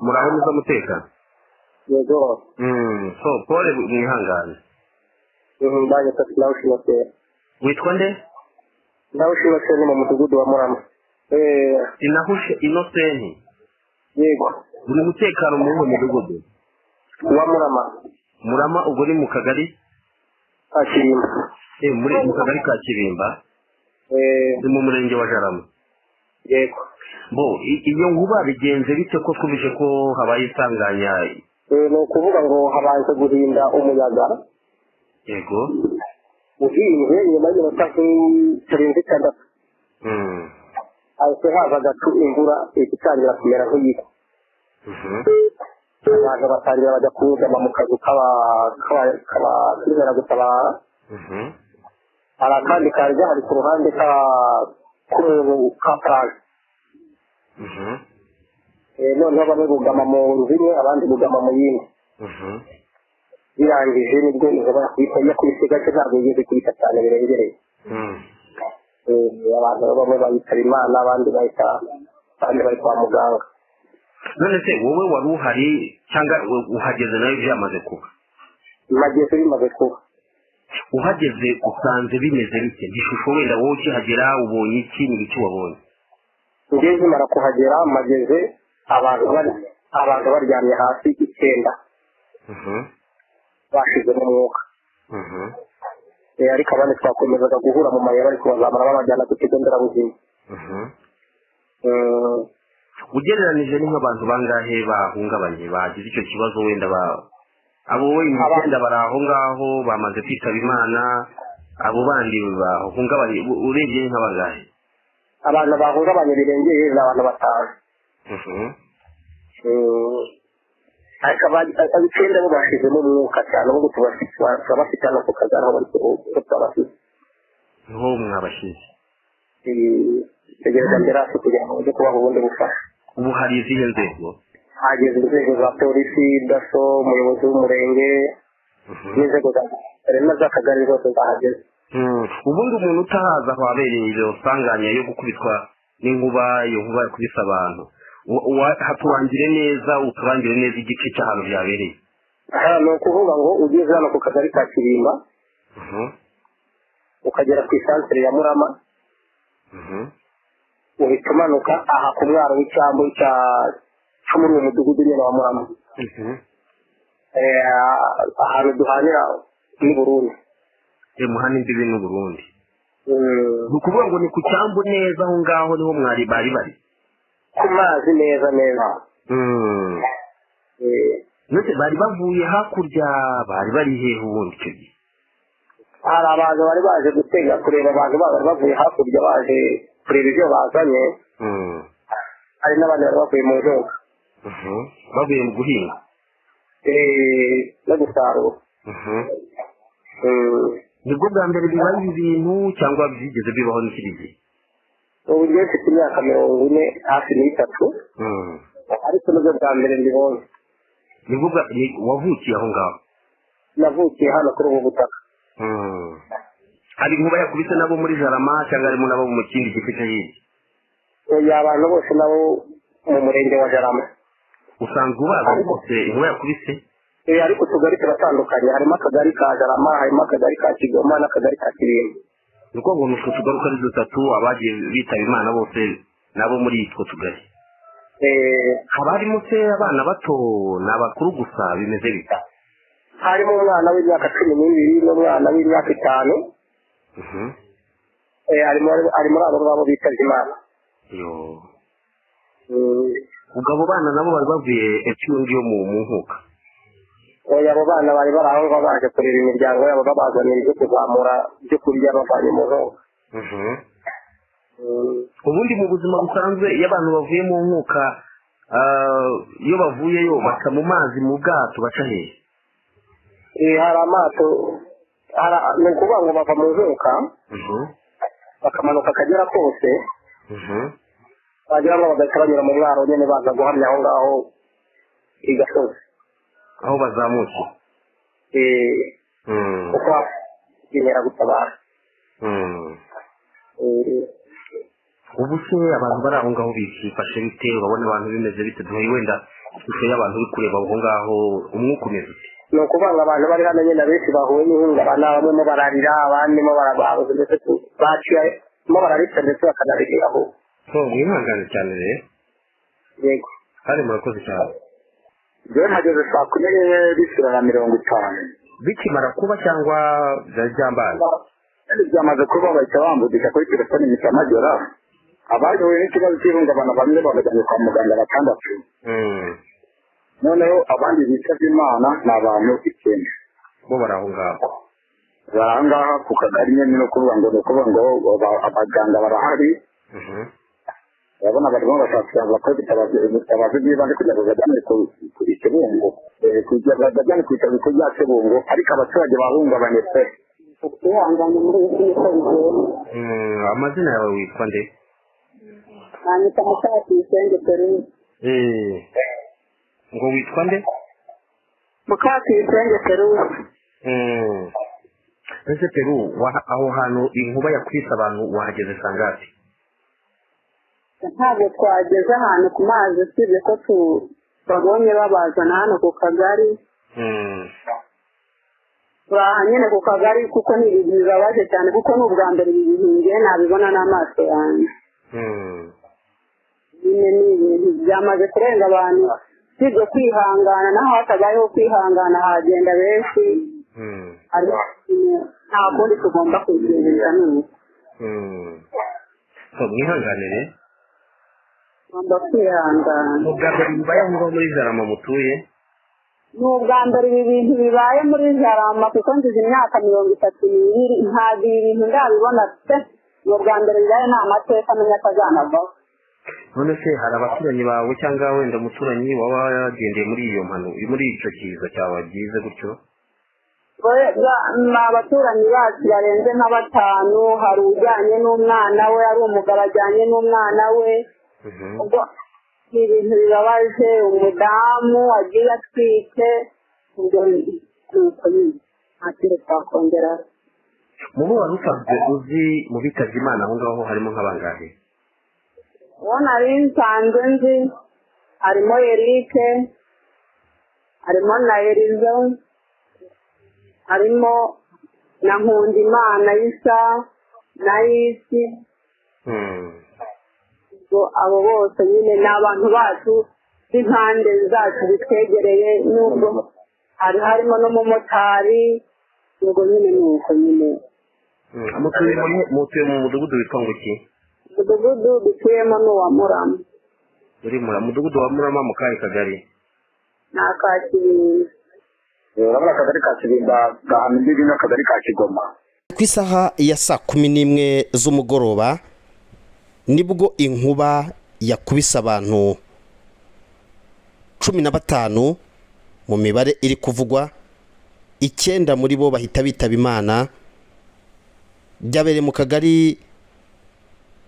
muraho neza mutekano yego so pole mwihangane baje tatushimose witwa nde ndawushimose ni mu mudugudu wa Murama inahushe Innocent yego uri mutekano mu mudugudu wa Murama ubwo ni mu kagari Kirimba muri mu kagari ka Kirimba ni mu murenge wa Jarama yego bo iyo nkuba bigenze bite ko twumvise ko habaye isanganya ni ukuvuga ngo habanze guhinda umuyaga yego uhinze nyuma y'inota nk'ikirenze itandatu ahise haza gacu imvura igitangira kumera nk'iyiko abantu batangira bajya kugama mu kazu k'abakizera gutabara hari akandi kari gahari ku ruhande k'umuntu ka plage noneho bamwe bugama mu nzu imwe abandi bugama mu yindi birangije nibwo inkuba yakubise gake ntabwo yigeze kubita cyane birengereye abantu bamwe bayitaba Imana abandi bari kwa muganga. none se wowe wari uhari cyangwa uhageze nawe byamaze kuba mageze bimaze kuba uhageze usanze bimeze bite ishusho wenda wowe ukihagera ubonye iki n'iki wabonye ngeze mara kuhagera mageze abantu baryamye hasi 9 bashize mu mwuka ariko abandi twakomezaga guhura mu mayira ariko bazamara babajyana ku kigo nderabuzima ugereranije nk'abantu bangahe bahungabanye bagize icyo kibazo wenda abo wenda bari aho ngaho bamaze kwitaba Imana abo bandi bahungabanye urebye nk'abangahe abantu bahungabanye birengeye n'abantu 5 ariko abicenda bo bashizemo umwuka cyane ngo tubafite no ku kagari aho bari kubafite niho mwabashize tegereza mbere aho kugira ngo ujye kubaha ubundi bufasha ubu hari izihe nzego hageze inzego za polisi daso umuyobozi w'umurenge n'inzego z'akagari zose zahageze ubundi umuntu utahaza aho abereye iyo sanganya yo gukubitwa n'inkuba iyo nkuba yakubise abantu haturangire neza uturangire neza igice cy'ahantu byabereye ni ukuvuga ngo ugeze hano ku kagari ka Kirimba ukagera ku isantere ya Murama uhita umanuka aha ku mwaro w'icyambu cyo muri uwo mudugudu nyine wa Murama ahantu duhanira n'u Burundi muhana imbibi n'u Burundi ni ukuvuga ngo ni ku cyambu neza aho ngaho niho mwari bari ku mazi neza none bari bavuye hakurya bari hehe ubundi icyo gihe hari abantu bari baje gutega kureba abantu bari bavuye hakurya baje kureba ibyo bazanye hari n'abandi bari bavuye mu ntunga bavuye mu guhinga no gusarura nibwo bwa mbere bibaye ibintu cyangwa byigeze bibaho n'ikindi gihe ubu njye mfite imyaka 40 hafi n'itatu ariko nibwo bwa mbere mbibonye nibwo wavukiye aho ngaho navukiye hano kuri ubu butaka hari inkuba yakubise nabo muri Jarama cyangwa harimo nabo mu kindi gice cyo hirya abantu bose nabo mu murenge wa Jarama usanzwe ubaza bose inkuba yakubise ariko utugari turatandukanye harimo akagari ka Jarama harimo akagari ka Kigoma n'akagari ka Kirimba nuko ngo nuko tugaruka ari 3 abagiye bitaba Imana bose nabo muri itwo tugari habarimo se abana bato n'abakuru gusa bimeze bita harimo umwana w'imyaka 12 n'umwana w'imyaka 5 ari muri abo ngabo bitavye Imana ubwo abo bana nabo bari bavuye epfo yo mu nkuka abo bana bari baraho ngo baje kureba imiryango yabo babazanira ibyo kuzamura byo kurya bavanye mu nkuka ubundi mu buzima busanzwe iyo abantu bavuye mu nkuka iyo bavuyeyo baca mu mazi mu bwato baca hehe hari amato ni ukuvuga ngo bava mu nkuka bakamanuka akagera kose bagira ngo bagahita banyura mu mwaro nyine baza guhamya aho ngaho i Gasozi aho bazamutse kuko inkeragutabara ubu se abantu bari aho ngaho bifashe bite urabona abantu bimeze bite duhaye wenda ishusho y'abantu uri kureba aho ngaho umwuka umeze ute? ni ukuvuga ngo abantu bari hano nyine benshi bahuye n'ihungabana, bamwe mo bararira abandi mo barababuze ndetse baciyemo bararitse ndetse bakanarigiraho. Mwihangane cyane rero. Yego kandi murakoze cyane. Jewe mpageze saa 10:50 bikimara kuba cyangwa byambaye? byamaze kuba bahita bambudisha kuri telefone mpita magera. Abahuye n'ikibazo cy'ihungabana bamwe babajyanye kwa muganga 6. Noneho abandi bitavye Imana ni abantu 9. Bo baraho ngaho. Barangaha ku kagari nyine no kuvuga ngo abaganga barahari. Urabona barimo bashaka abakozi bitabaze byibanze kugira ngo bajyane ku Kibungo. Kugira ngo bajyane ku bitaro bya Kibungo, ariko abaturage bahungabanye pe. Kwihangana muri iki gihe. Amazina yawe witwa nde? Nanyita Mukati Isenge Peru. Ngo witwa nde? Mukati Isenge Peru. Ese Peru aho hantu inkuba yakwise abantu wahageze sangapi? Ntabwo twageze ahantu ku mazi, usibye ko babonye babazana hano ku kagari. Turaha nyine ku kagari kuko ni ibintu bibabaje cyane, kuko ni ubwa mbere ibi bintu ngiye nabibona n'amaso yanjye. Nyine ni ibintu byamaze kurenga abantu, sibyo kwihangana, naho hatabayeho kwihangana hagenda benshi. Nta kundi tugomba kugerera n'ubu. Mwihanganire. Tugomba kwihangana. Ubwa mbere bibaye ngo muri Jarama mutuye? Ni ubwa mbere ibi bintu bibaye muri Jarama, kuko ngize imyaka 32, ntabwo ibi bintu ndabibona pe. Ni ubwa mbere bibaye, nta mateka amenya atazanavaho. None se hari abaturanyi bawe cyangwa wenda umuturanyi waba yagendeye muri iyo mpanuka, muri icyo kiza cyawe wagize gutyo? Abaturanyi bacu barenze nka 5, hari ujyanye n'umwana we, ari umugabo ajyanye n'umwana we. Ubwo ni ibintu bibabaje, umudamu agiye atwite. Ubwo nuko nyine ntakindi twakongera. Mu bo wari usanzwe uzi mu bitavye Imana aho ngaho harimo nk'abangahe? Uwo nari nsanzwe nzi harimo Eric, harimo na Elizo, harimo na Nkundimana Isa na Isi. Abo bose nyine ni abantu bacu b'impande zacu bitwegereye, nubwo harimo n'umumotari. Ubwo nyine ni uko nyine. Mutuye mu mudugudu witwa ngo iki? Umudugudu dutuyemo ni uwa Murama. Uri mudugudu wa Murama mu kahe kagari? Ni aka Kibimba. Urabona akagari ka Kibimba gahana imbibi n'akagari ka Kigoma. Ku isaha ya saa 11 z'umugoroba nibwo inkuba yakubise abantu 15 mu mibare iri kuvugwa. 9 muri bo bahita bitaba Imana. Byabereye mu kagari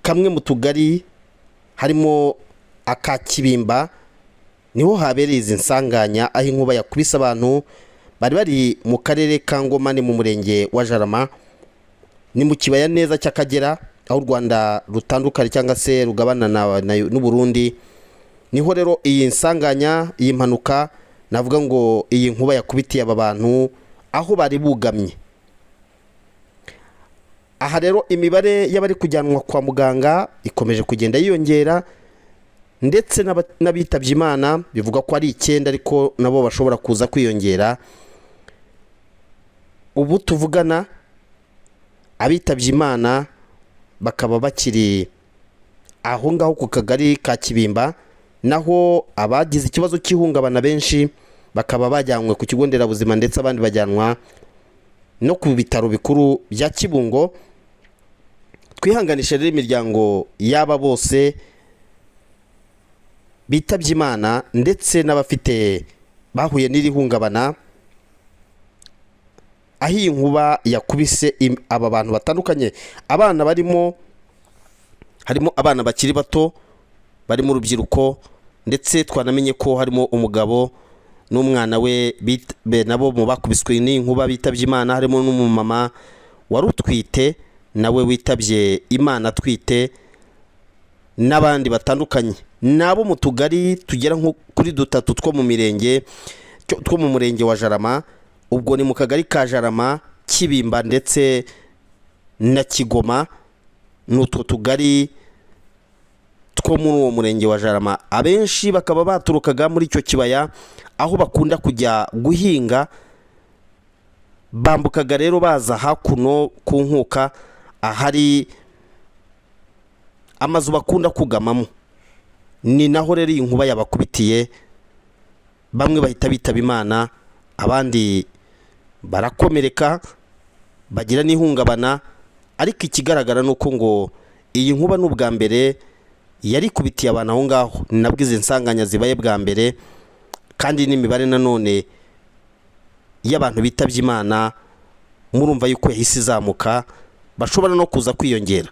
kamwe mu tugari harimo aka Kibimba, niho habereye izi nsanganya, aho inkuba yakubise abantu bari mu karere ka Ngoma, ni mu murenge wa Jarama, ni mu kibaya neza cy'Akagera, aho u Rwanda rutandukanye cyangwa se rugabana n'u Burundi. Niho rero iyi nsanganya, iyi mpanuka navuga ngo iyi nkuba yakubitiye aba bantu aho bari bugamye. Aha rero imibare y'abari kujyanwa kwa muganga ikomeje kugenda yiyongera, ndetse n'abitabye Imana bivuga ko ari 9, ariko nabo bashobora kuza kwiyongera. Ubu tuvugana abitabye Imana bakaba bakiri aho ngaho ku kagari ka Kibimba, naho abagize ikibazo cy'ihungabana benshi bakaba bajyanwe ku kigo nderabuzima, ndetse abandi bajyanwa no ku bitaro bikuru bya Kibungo. Twihanganisha rero imiryango y'aba bose bitabye Imana ndetse n'abafite bahuye n'irihungabana, aho iyi nkuba yakubise aba bantu batandukanye. Abana harimo abana bakiri bato bari mu rubyiruko, ndetse twanamenye ko harimo umugabo n'umwana we nabo mu bakubiswe n'inkuba bitabye Imana. Harimo n'umumama wari utwite nawe witabye Imana atwite, n'abandi batandukanye. nabo mu tugari tugera nko kuri 3 two mu murenge wa Jarama. Ubwo ni mu kagari ka Jarama, Kibimba ndetse na Kigoma. N'utwo tugari two muri uwo murenge wa Jarama, abenshi bakaba baturukaga muri icyo kibaya aho bakunda kujya guhinga. Bambukaga rero baza hakuno ku Nkuka ahari amazu bakunda kugamamo. Ni naho rero inkuba yabakubitiye, bamwe bahita bitaba Imana, abandi barakomereka bagira n'ihungabana. Ariko ikigaragara nuko ngo iyi nkuba n'ubwa mbere yari kubitiye abantu aho ngaho, nabwize insanganya zibaye bwa mbere, kandi n'imibare nanone y'abantu bitabye Imana murumva yuko yahise izamuka, bashobora no kuza kwiyongera.